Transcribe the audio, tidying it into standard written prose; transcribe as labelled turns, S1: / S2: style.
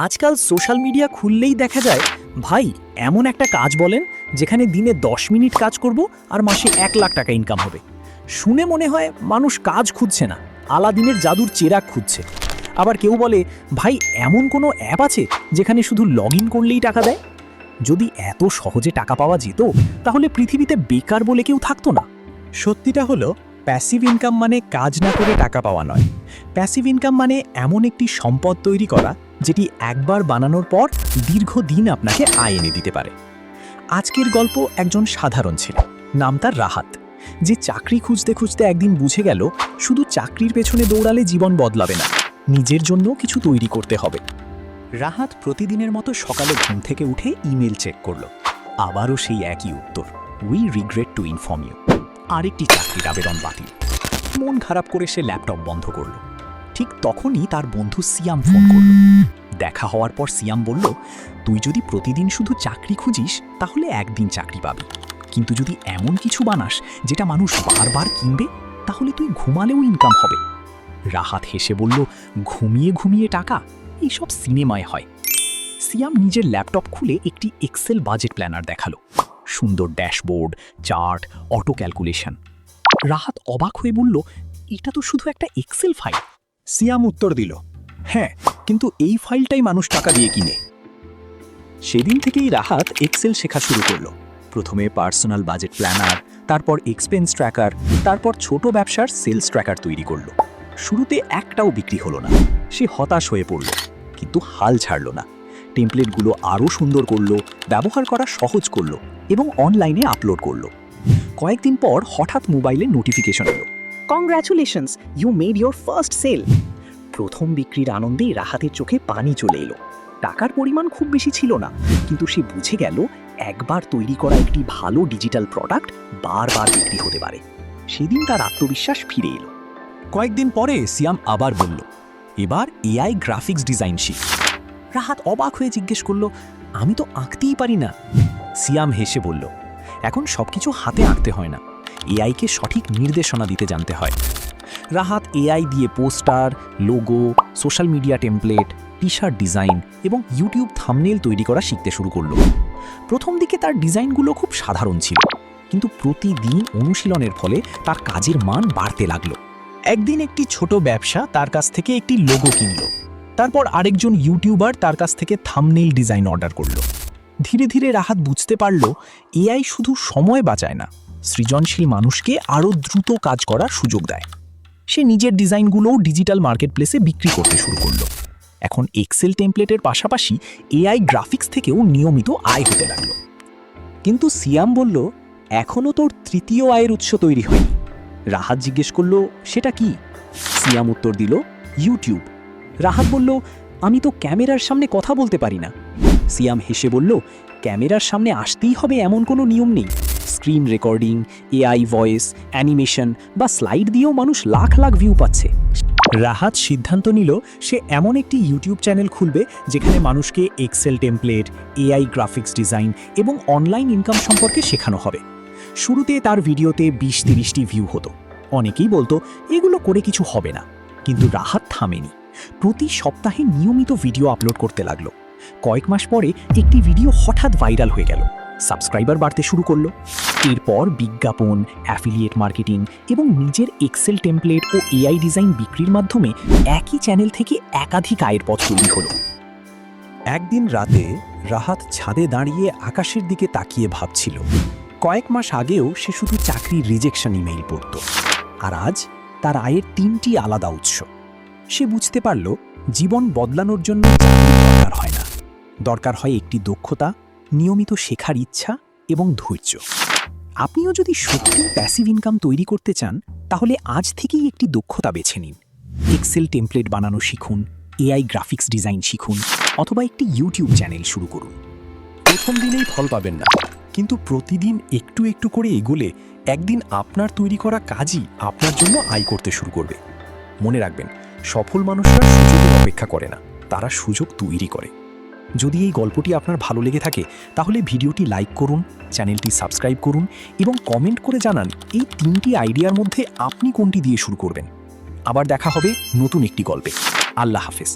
S1: আজকাল social media খুললেই দেখা যায় ভাই এমন একটা কাজ বলেন যেখানে দিনে 10 মিনিট কাজ করব আর মাসে 1 লাখ টাকা ইনকাম হবে। শুনে মনে হয় মানুষ কাজ খুঁজছে না, আলাদিনের জাদুর চেরাগ খুঁজছে। আবার কেউ বলে ভাই এমন কোনো অ্যাপ আছে যেখানে শুধু লগ ইন করলেই টাকা দেয়। যদি এত সহজে টাকা পাওয়া যেত তাহলে পৃথিবীতে বেকার বলে কেউ থাকতো না।
S2: সত্যিটা হলো প্যাসিভ ইনকাম মানে কাজ না করে টাকা পাওয়া নয়। প্যাসিভ ইনকাম মানে এমন একটি সম্পদ তৈরি করা যেটি একবার বানানোর পর দীর্ঘদিন আপনাকে আয় এনে দিতে পারে। আজকের গল্প একজন সাধারণ ছেলে, নাম তার রাহাত, যে চাকরি খুঁজতে খুঁজতে একদিন বুঝে গেল শুধু চাকরির পেছনে দৌড়ালে জীবন বদলাবে না, নিজের জন্য কিছু তৈরি করতে হবে। রাহাত প্রতিদিনের মতো সকালে ঘুম থেকে উঠে ইমেল চেক করলো। আবারও সেই একই উত্তর, we regret to inform you. আরেকটি চাকরির আবেদন বাতিল। মন খারাপ করে সে ল্যাপটপ বন্ধ করল। ঠিক তখনই তার বন্ধু সিয়াম ফোন করল। দেখা হওয়ার পর সিয়াম বলল, তুই যদি প্রতিদিন শুধু চাকরি খুঁজিস তাহলে একদিন চাকরি পাবি, কিন্তু যদি এমন কিছু বানাস যেটা মানুষ বারবার কিনবে তাহলে তুই ঘুমালেও ইনকাম হবে। রাহাত হেসে বলল, ঘুমিয়ে ঘুমিয়ে টাকা, এইসব সিনেমায় হয়। সিয়াম নিজের ল্যাপটপ খুলে একটি এক্সেল বাজেট প্ল্যানার দেখালো। সুন্দর dashboard, chart, auto calculation. Rahat অবাক হয়ে বলল, এটা তো শুধু একটা এক্সেল ফাইল। সিয়াম উত্তর দিল, হ্যাঁ, কিন্তু এই ফাইলটাই মানুষ টাকা দিয়ে কিনে। সেদিন থেকেই রাহাত এক্সেল শেখা শুরু করলো। প্রথমে পার্সোনাল বাজেট প্ল্যানার, তারপর এক্সপেন্স ট্র্যাকার, তারপর ছোট ব্যবসার সেলস ট্র্যাকার তৈরি করলো। শুরুতে একটাও বিক্রি হলো না। সে হতাশ হয়ে পড়ল, কিন্তু হাল ছাড়ল না। টেমপ্লেটগুলো আরও সুন্দর করলো, ব্যবহার করা সহজ করলো এবং অনলাইনে আপলোড করলো। কয়েকদিন পর হঠাৎ মোবাইলে নোটিফিকেশন এলো,
S1: congratulations, you made your first sale. প্রথম বিক্রির আনন্দেই রাহাতের চোখে পানি চলে এলো। টাকার পরিমাণ খুব বেশি ছিল না, কিন্তু সে বুঝে গেল একবার তৈরি করা একটি ভালো ডিজিটাল প্রোডাক্ট বারবার বিক্রি হতে পারে। সেদিন তার আত্মবিশ্বাস ফিরে এলো।
S2: কয়েকদিন পরে সিয়াম আবার বলল, এবার এআই গ্রাফিক্স ডিজাইন শিখ।
S1: রাহাত অবাক হয়ে জিজ্ঞেস করলো, আমি তো আঁকতেই পারি না।
S2: সিয়াম হেসে বলল, এখন সবকিছু হাতে আঁকতে হয় না, এআইকে সঠিক নির্দেশনা দিতে জানতে হয়। রাহাত এআই দিয়ে poster, logo, social media template, T shirt design এবং ইউটিউব থাম্বনেল তৈরি করা শিখতে শুরু করল। প্রথম দিকে তার ডিজাইনগুলো খুব সাধারণ ছিল, কিন্তু প্রতিদিন অনুশীলনের ফলে তার কাজের মান বাড়তে লাগলো। একদিন একটি ছোট ব্যবসা তার কাছ থেকে একটি লোগো কিনল। তারপর আরেকজন ইউটিউবার তার কাছ থেকে থাম্বনেল ডিজাইন অর্ডার করল। ধীরে ধীরে রাহাত বুঝতে পারল এআই শুধু সময় বাঁচায় না, সৃজনশীল মানুষকে আরও দ্রুত কাজ করার সুযোগ দেয়। সে নিজের ডিজাইনগুলোও ডিজিটাল মার্কেটপ্লেসে বিক্রি করতে শুরু করল। এখন এক্সেল টেমপ্লেটের পাশাপাশি এআই গ্রাফিক্স থেকেও নিয়মিত আয় হতে লাগলো। কিন্তু সিয়াম বলল, এখনও তোর তৃতীয় আয়ের উৎস তৈরি হয়নি। রাহাত জিজ্ঞেস করল, সেটা কি? সিয়াম উত্তর দিল, ইউটিউব। রাহাত বলল, আমি তো ক্যামেরার সামনে কথা বলতে পারি না। সিয়াম হেসে বলল, ক্যামেরার সামনে আসতেই হবে এমন কোনো নিয়ম নেই। Screen recording, AI voice, animation বা স্লাইড দিয়েও মানুষ লাখ লাখ ভিউ পাচ্ছে। রাহাত সিদ্ধান্ত নিল সে এমন একটি ইউটিউব চ্যানেল খুলবে যেখানে মানুষকে Excel template, AI graphics design এবং অনলাইন ইনকাম সম্পর্কে শেখানো হবে। শুরুতে তার ভিডিওতে 20-30টি ভিউ হতো। অনেকেই বলতো এগুলো করে কিছু হবে না, কিন্তু রাহাত থামেনি। প্রতি সপ্তাহে নিয়মিত ভিডিও আপলোড করতে লাগলো। কয়েক মাস পরে একটি ভিডিও হঠাৎ ভাইরাল হয়ে গেল, সাবস্ক্রাইবার বাড়তে শুরু করলো। এরপর বিজ্ঞাপন, অ্যাফিলিয়েট মার্কেটিং এবং নিজের এক্সেল টেমপ্লেট ও এআই ডিজাইন বিক্রির মাধ্যমে একই চ্যানেল থেকে একাধিক আয়ের পথ তৈরি হলো। একদিন রাতে রাহাত ছাদে দাঁড়িয়ে আকাশের দিকে তাকিয়ে ভাবছিল, কয়েক মাস আগেও সে শুধু চাকরির রিজেকশন ইমেইল পড়ত, আর আজ তার আয়ের 3টি আলাদা উৎস। সে বুঝতে পারল জীবন বদলানোর জন্য চাকরির দরকার হয় না, দরকার হয় একটি দক্ষতা, নিয়মিত শেখার ইচ্ছা এবং ধৈর্য। আপনিও যদি সত্যি প্যাসিভ ইনকাম তৈরি করতে চান তাহলে আজ থেকেই একটি দক্ষতা বেছে নিন। এক্সেল টেমপ্লেট বানানো শিখুন, এআই গ্রাফিক্স ডিজাইন শিখুন, অথবা একটি ইউটিউব চ্যানেল শুরু করুন। প্রথম দিনেই ফল পাবেন না, কিন্তু প্রতিদিন একটু একটু করে এগোলে একদিন আপনার তৈরি করা কাজই আপনার জন্য আয় করতে শুরু করবে। মনে রাখবেন, সফল মানুষরা সুযোগের অপেক্ষা করে না, তারা সুযোগ তৈরি করে। যদি এই গল্পটি আপনার ভালো লেগে থাকে তাহলে ভিডিওটি লাইক করুন, চ্যানেলটি সাবস্ক্রাইব করুন এবং কমেন্ট করে জানান এই 3টি আইডিয়ার মধ্যে আপনি কোনটি দিয়ে শুরু করবেন। আবার দেখা হবে নতুন একটি গল্পে। আল্লাহ হাফেজ।